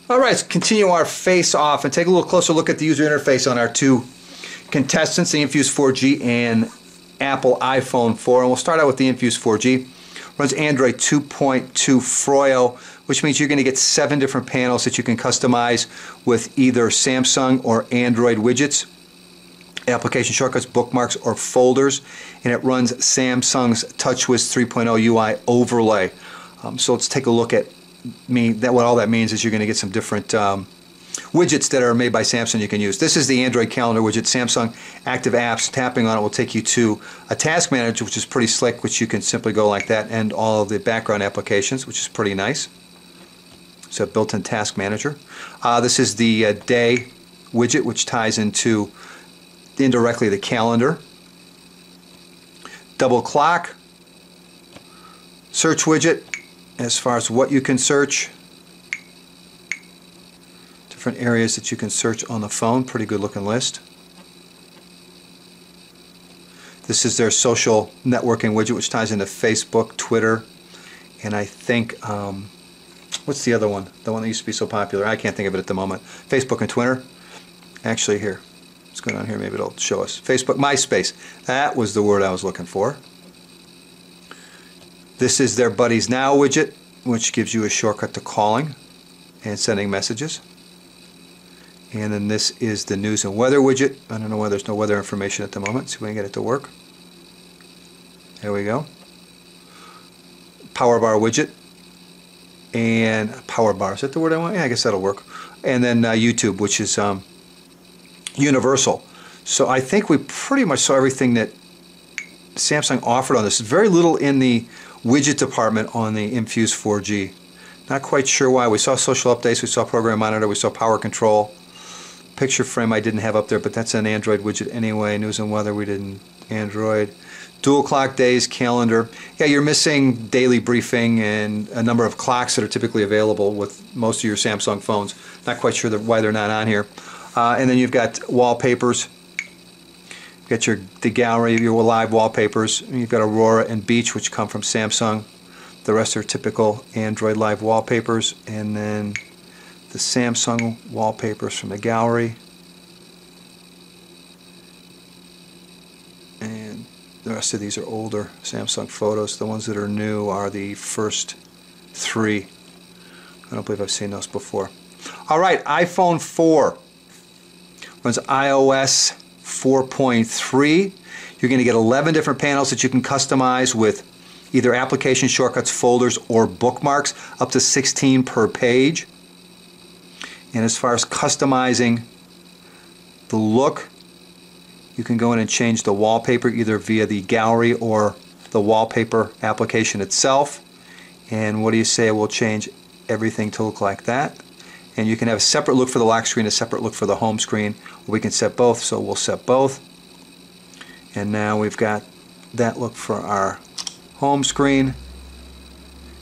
All right, let's continue our face off and take a little closer look at the user interface on our two contestants, the Infuse 4G and Apple iPhone 4. And we'll start out with the Infuse 4G. Runs Android 2.2 Froyo, which means you're going to get 7 different panels that you can customize with either Samsung or Android widgets, application shortcuts, bookmarks, or folders. And it runs Samsung's TouchWiz 3.0 UI overlay. So let's take a look at what all that means is you're going to get some different widgets that are made by Samsung you can use. This is the Android calendar widget, Samsung Active Apps. Tapping on it will take you to a task manager, which is pretty slick, which you can simply go like that, and all of the background applications, which is pretty nice. So built-in task manager. This is the day widget, which ties into indirectly the calendar. Double clock. Search widget, as far as what you can search. Different areas that you can search on the phone. Pretty good looking list. This is their social networking widget, which ties into Facebook, Twitter, and I think what's the other one? The one that used to be so popular. I can't think of it at the moment. Facebook and Twitter. Actually, here. Let's go down here. Maybe it'll show us. Facebook, MySpace. That was the word I was looking for. This is their Buddies Now widget, which gives you a shortcut to calling and sending messages. And then this is the News and Weather widget. I don't know why there's no weather information at the moment. See if we can get it to work. There we go. Power bar widget. And power bar, is that the word I want? Yeah, I guess that'll work. And then YouTube, which is universal. So I think we pretty much saw everything that Samsung offered on this. Very little in the widget department on the Infuse 4G. Not quite sure why. We saw social updates, we saw program monitor, we saw power control. Picture frame I didn't have up there, but that's an Android widget anyway. News and weather we didn't. Android. Dual clock days, calendar. Yeah, you're missing daily briefing and a number of clocks that are typically available with most of your Samsung phones. Not quite sure why they're not on here. And then you've got wallpapers. You've got the gallery, your live wallpapers. You've got Aurora and Beach, which come from Samsung. The rest are typical Android live wallpapers. And then the Samsung wallpapers from the gallery. And the rest of these are older Samsung photos. The ones that are new are the first 3. I don't believe I've seen those before. All right, iPhone 4 runs iOS 4.3. You're going to get 11 different panels that you can customize with either application shortcuts, folders, or bookmarks, up to 16 per page. And as far as customizing the look, you can go in and change the wallpaper either via the gallery or the wallpaper application itself. And what do you say? We'll change everything to look like that. And you can have a separate look for the lock screen, a separate look for the home screen. We can set both, so we'll set both. And now we've got that look for our home screen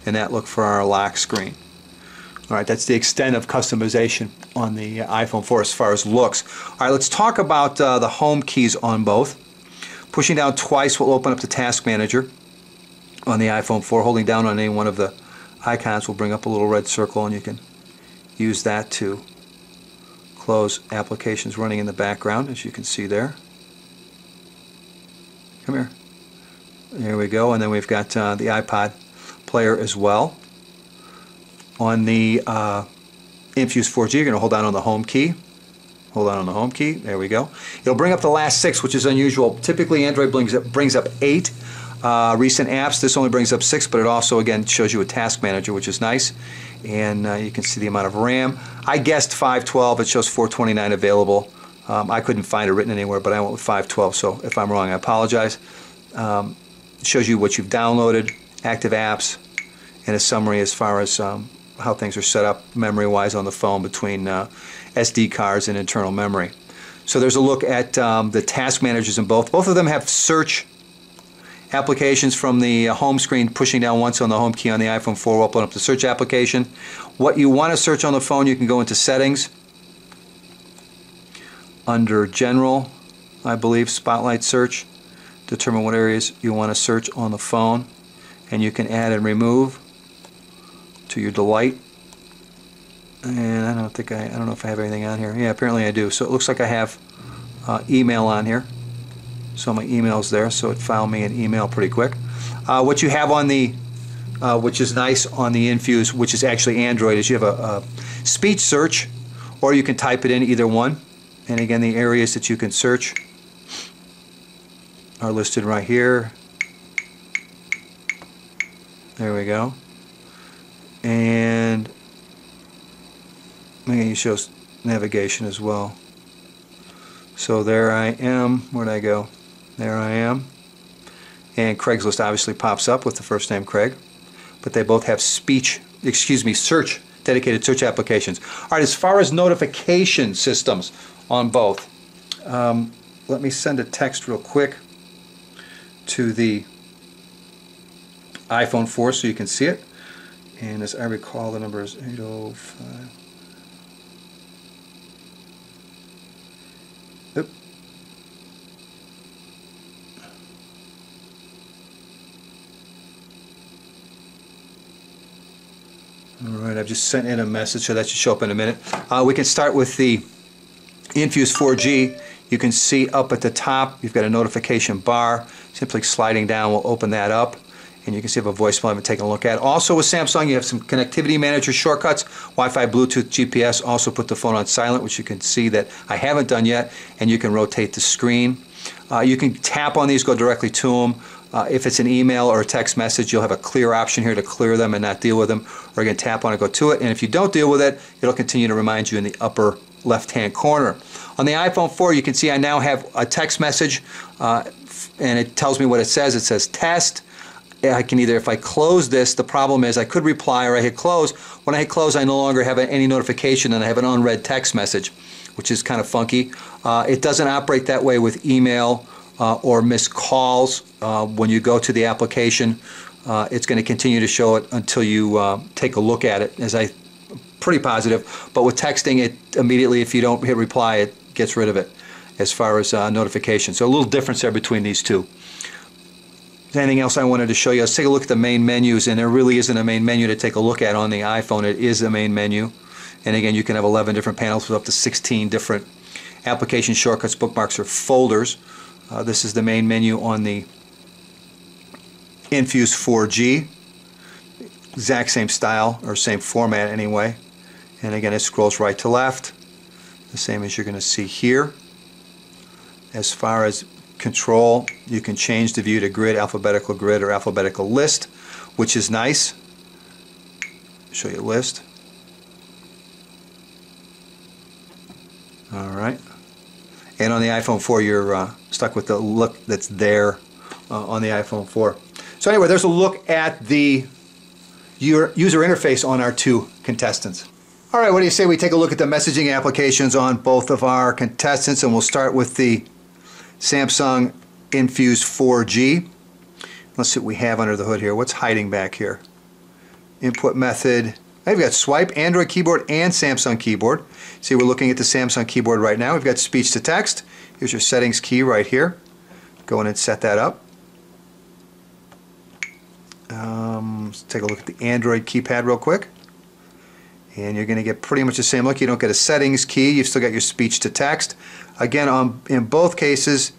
and that look for our lock screen. All right, that's the extent of customization on the iPhone 4 as far as looks. All right, let's talk about the home keys on both. Pushing down twice will open up the Task Manager on the iPhone 4. Holding down on any one of the icons will bring up a little red circle, and you can use that to close applications running in the background, as you can see there. Come here. There we go. And then we've got the iPod player as well. On the Infuse 4G, you're going to hold down on the home key. Hold on the home key. There we go. It'll bring up the last 6, which is unusual. Typically, Android brings up 8 recent apps. This only brings up 6, but it also, again, shows you a task manager, which is nice. And you can see the amount of RAM. I guessed 512. It shows 429 available. I couldn't find it written anywhere, but I went with 512. So if I'm wrong, I apologize. It shows you what you've downloaded, active apps, and a summary as far as how things are set up memory-wise on the phone between SD cards and internal memory. So there's a look at the task managers in both. Both of them have search applications from the home screen. Pushing down once on the home key on the iPhone 4 will open up the search application. What you want to search on the phone, you can go into Settings. Under General, I believe, Spotlight Search. Determine what areas you want to search on the phone. And you can add and remove to your delight. And I don't know if I have anything on here. Yeah, apparently I do. So it looks like I have email on here. So my email's there, so it found me an email pretty quick. What you have on the, which is nice on the Infuse, which is actually Android, is you have a speech search, or you can type it in, either one. And again, the areas that you can search are listed right here. There we go. And it shows navigation as well. So there I am. Where'd I go? There I am. And Craigslist obviously pops up with the first name Craig. But they both have search, dedicated search applications. All right, as far as notification systems on both, let me send a text real quick to the iPhone 4 so you can see it. And as I recall, the number is 805. Oop. Alright, I've just sent in a message, so that should show up in a minute. We can start with the Infuse 4G. You can see up at the top, you've got a notification bar. Simply sliding down will open that up. And you can see I have a voicemail I've been taking a look at. Also with Samsung, you have some connectivity manager shortcuts, Wi-Fi, Bluetooth, GPS. Also put the phone on silent, which you can see that I haven't done yet. And you can rotate the screen. You can tap on these, go directly to them. If it's an email or a text message, you'll have a clear option here to clear them and not deal with them. Or you can tap on it, go to it. And if you don't deal with it, it'll continue to remind you in the upper left-hand corner. On the iPhone 4, you can see I now have a text message, and it tells me what it says. It says test. I can either, if I close this, the problem is I could reply or I hit close. When I hit close, I no longer have any notification and I have an unread text message, which is kind of funky. It doesn't operate that way with email or missed calls. When you go to the application, it's going to continue to show it until you take a look at it, as I'm pretty positive. But with texting, it immediately, if you don't hit reply, it gets rid of it as far as notifications. So a little difference there between these two. Anything else I wanted to show you? Let's take a look at the main menus, and there really isn't a main menu to take a look at on the iPhone. It is the main menu, and again, you can have 11 different panels with up to 16 different application shortcuts, bookmarks, or folders. This is the main menu on the Infuse 4G. Exact same style, or same format anyway. And again, it scrolls right to left, the same as you're going to see here. As far as control, you can change the view to grid, alphabetical grid, or alphabetical list, which is nice. Show you a list. Alright. And on the iPhone 4, you're stuck with the look that's there on the iPhone 4. So anyway, there's a look at the user interface on our two contestants. Alright, what do you say we take a look at the messaging applications on both of our contestants, and we'll start with the Samsung Infuse 4G. Let's see what we have under the hood here. What's hiding back here? Input method. We've got swipe, Android keyboard, and Samsung keyboard. See, we're looking at the Samsung keyboard right now. We've got speech to text. Here's your settings key right here. Go in and set that up. Let's take a look at the Android keypad real quick. And you're going to get pretty much the same look. You don't get a settings key. You've still got your speech to text. Again, in both cases,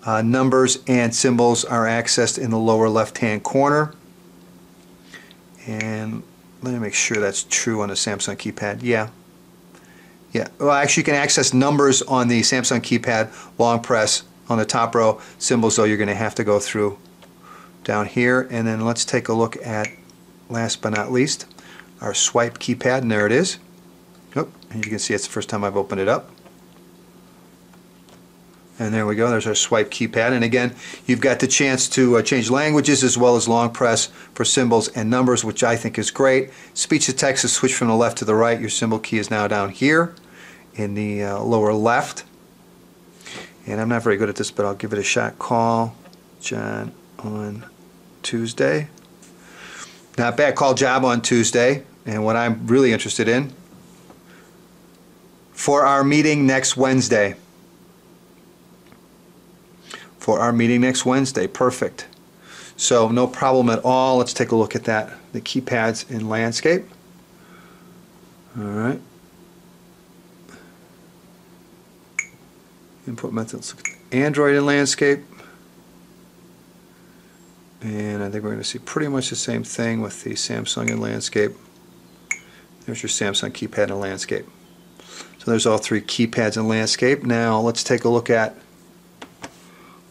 numbers and symbols are accessed in the lower left-hand corner. And let me make sure that's true on the Samsung keypad. Yeah. Well, actually, you can access numbers on the Samsung keypad, long press on the top row. Symbols, though, you're going to have to go through down here. And then let's take a look at, last but not least, our swipe keypad, and there it is. Oh, and you can see it's the first time I've opened it up. And there we go, there's our swipe keypad. And again, you've got the chance to change languages as well as long press for symbols and numbers, which I think is great. Speech to text is switched from the left to the right. Your symbol key is now down here in the lower left. And I'm not very good at this, but I'll give it a shot. Call John on Tuesday. Not bad. Call Job on Tuesday. And what I'm really interested in, for our meeting next Wednesday. For our meeting next Wednesday. Perfect. So no problem at all. Let's take a look at that. The keypads in landscape. Alright. Input methods, Android and landscape. And I think we're going to see pretty much the same thing with the Samsung and landscape. There's your Samsung keypad and landscape. So there's all three keypads and landscape. Now let's take a look at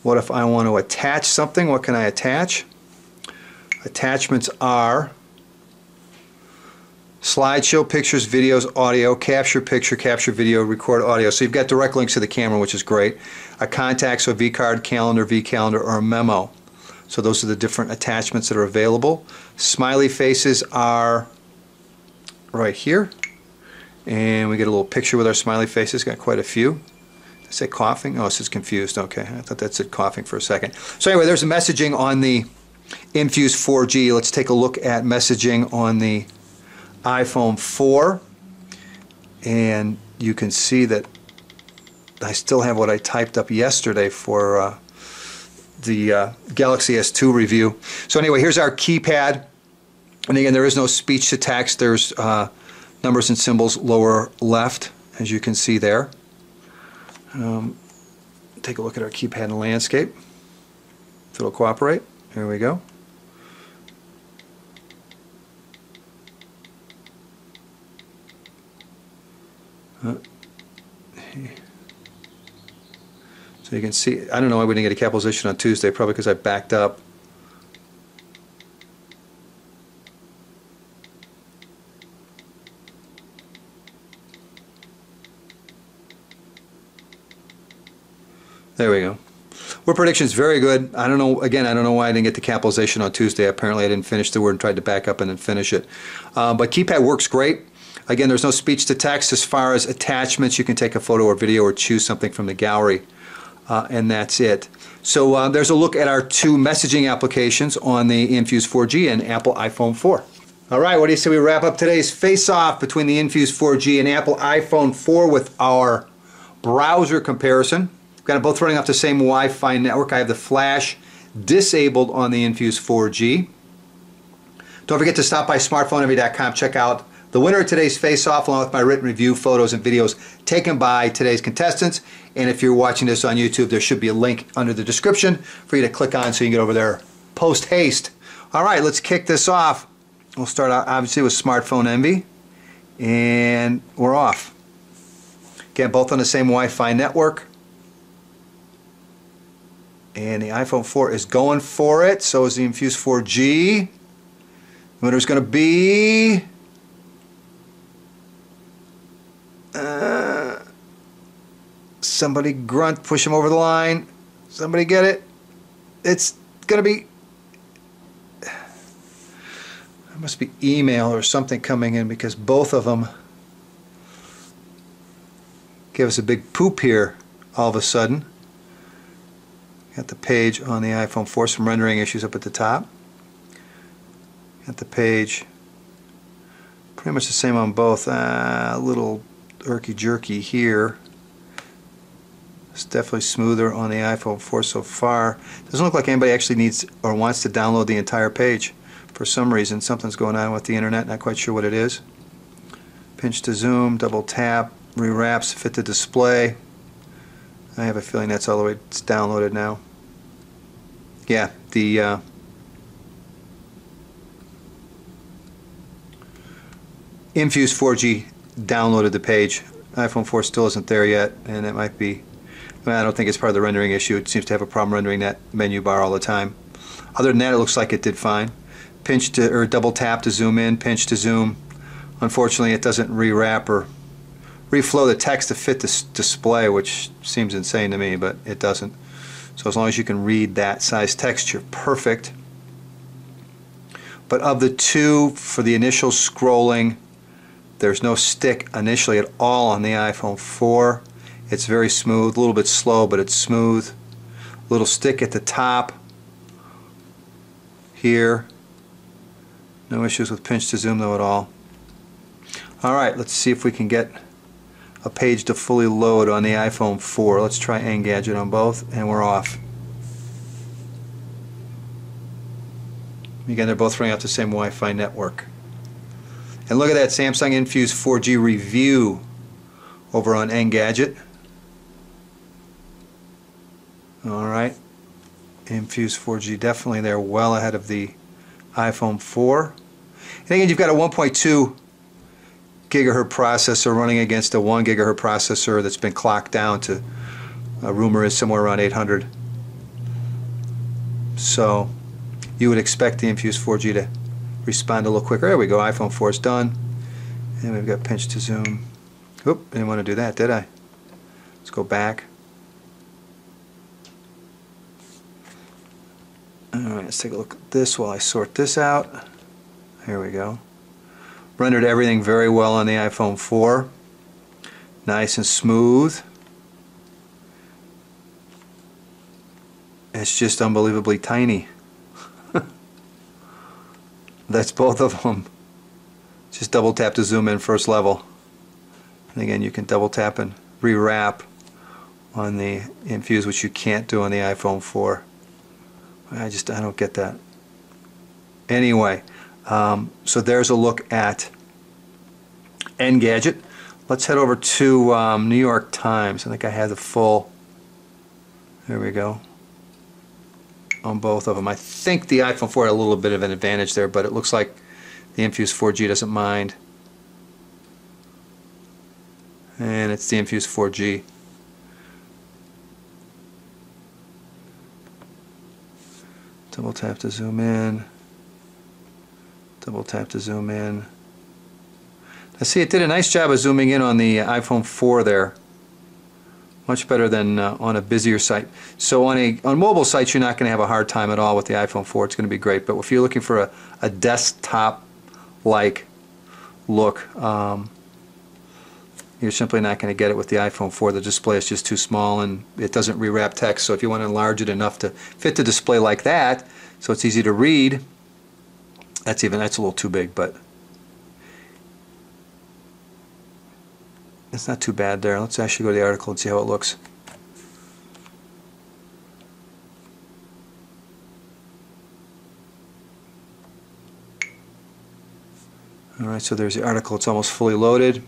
what if I want to attach something. What can I attach? Attachments are slideshow, pictures, videos, audio, capture picture, capture video, record audio. So you've got direct links to the camera, which is great. A contact, so vCard, calendar, vCalendar, or a memo. So those are the different attachments that are available. Smiley faces are right here. And we get a little picture with our smiley faces. Got quite a few. Did I say coughing? Oh, it says confused. Okay, I thought that said coughing for a second. So anyway, there's the messaging on the Infuse 4G. Let's take a look at messaging on the iPhone 4, and you can see that I still have what I typed up yesterday for the Galaxy S2 review. So anyway, here's our keypad, and again, there is no speech to text. There's numbers and symbols lower left, as you can see there. Take a look at our keypad and landscape. If it'll cooperate. Here we go. So you can see, I don't know why we didn't get a capitalization on Tuesday, probably because I backed up. There we go. Word prediction's very good. I don't know, again, I don't know why I didn't get the capitalization on Tuesday. Apparently I didn't finish the word and tried to back up and then finish it. But keypad works great. Again, there's no speech to text. As far as attachments, you can take a photo or video or choose something from the gallery, and that's it. So there's a look at our two messaging applications on the Infuse 4G and Apple iPhone 4. All right, what do you say we wrap up today's face-off between the Infuse 4G and Apple iPhone 4 with our browser comparison? We've got them both running off the same Wi-Fi network. I have the flash disabled on the Infuse 4G. Don't forget to stop by smartphoneenvy.com. Check out the winner of today's face-off, along with my written review, photos, and videos taken by today's contestants. And if you're watching this on YouTube, there should be a link under the description for you to click on so you can get over there post-haste. All right, let's kick this off. We'll start out, obviously, with Smartphone Envy. And we're off. Again, both on the same Wi-Fi network. And the iPhone 4 is going for it. So is the Infuse 4G. The winner's going to be... somebody grunt, push him over the line. Somebody get it. It's going to be... there must be email or something coming in because both of them gave us a big poop here all of a sudden. Got the page on the iPhone 4, some rendering issues up at the top. Got the page pretty much the same on both. A little irky-jerky here. It's definitely smoother on the iPhone 4 so far. Doesn't look like anybody actually needs or wants to download the entire page. For some reason, something's going on with the internet. Not quite sure what it is. Pinch to zoom, double tap, rewraps, fit to display. I have a feeling that's all the way it's downloaded now. Yeah, the Infuse 4G downloaded the page. iPhone 4 still isn't there yet, and it might be... well, I don't think it's part of the rendering issue. It seems to have a problem rendering that menu bar all the time. Other than that, it looks like it did fine. Pinch to, or double tap to zoom in, pinch to zoom. Unfortunately, it doesn't rewrap or reflow the text to fit this display, which seems insane to me, but it doesn't. So as long as you can read that size text, you're perfect. But of the two, for the initial scrolling, there's no stick initially at all on the iPhone 4. It's very smooth, a little bit slow, but it's smooth. Little stick at the top here. No issues with pinch to zoom though at all. Alright, let's see if we can get a page to fully load on the iPhone 4. Let's try Engadget on both, and we're off. Again, they're both running off the same Wi-Fi network. And look at that Samsung Infuse 4G review over on Engadget. Alright, Infuse 4G definitely there, well ahead of the iPhone 4. And again, you've got a 1.2 gigahertz processor running against a 1 gigahertz processor that's been clocked down to, a rumor is somewhere around 800. So you would expect the Infuse 4G to respond a little quicker. There we go, iPhone 4 is done. And we've got pinch to zoom. Oop, didn't want to do that, did I? Let's go back. Alright, let's take a look at this while I sort this out. Here we go. Rendered everything very well on the iPhone 4. Nice and smooth. It's just unbelievably tiny. That's both of them. Just double tap to zoom in first level. And again, you can double tap and rewrap on the Infuse, which you can't do on the iPhone 4. I don't get that. Anyway, so there's a look at Engadget. Let's head over to New York Times. I think I had the full, there we go, on both of them. I think the iPhone 4 had a little bit of an advantage there, but it looks like the Infuse 4G doesn't mind. And it's the Infuse 4G. Double tap to zoom in. Double tap to zoom in. Now see, it did a nice job of zooming in on the iPhone 4 there. Much better than on a busier site. So on mobile sites, you're not going to have a hard time at all with the iPhone 4. It's going to be great. But if you're looking for a desktop-like look, you're simply not going to get it with the iPhone 4. The display is just too small and it doesn't rewrap text. So if you want to enlarge it enough to fit the display like that, so it's easy to read, that's a little too big, but it's not too bad there. Let's actually go to the article and see how it looks. Alright, so there's the article. It's almost fully loaded.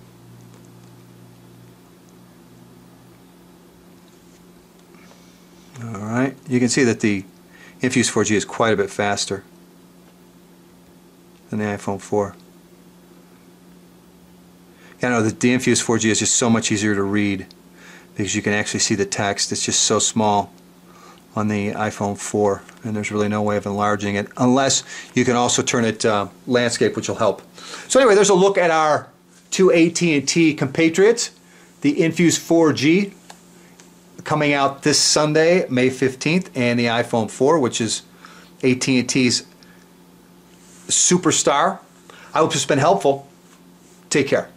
Alright, you can see that the Infuse 4G is quite a bit faster than the iPhone 4. I know that the Infuse 4G is just so much easier to read because you can actually see the text. It's just so small on the iPhone 4, and there's really no way of enlarging it unless you can also turn it landscape, which will help. So anyway, there's a look at our two AT&T compatriots, the Infuse 4G coming out this Sunday, May 15th, and the iPhone 4, which is AT&T's superstar. I hope it's been helpful. Take care.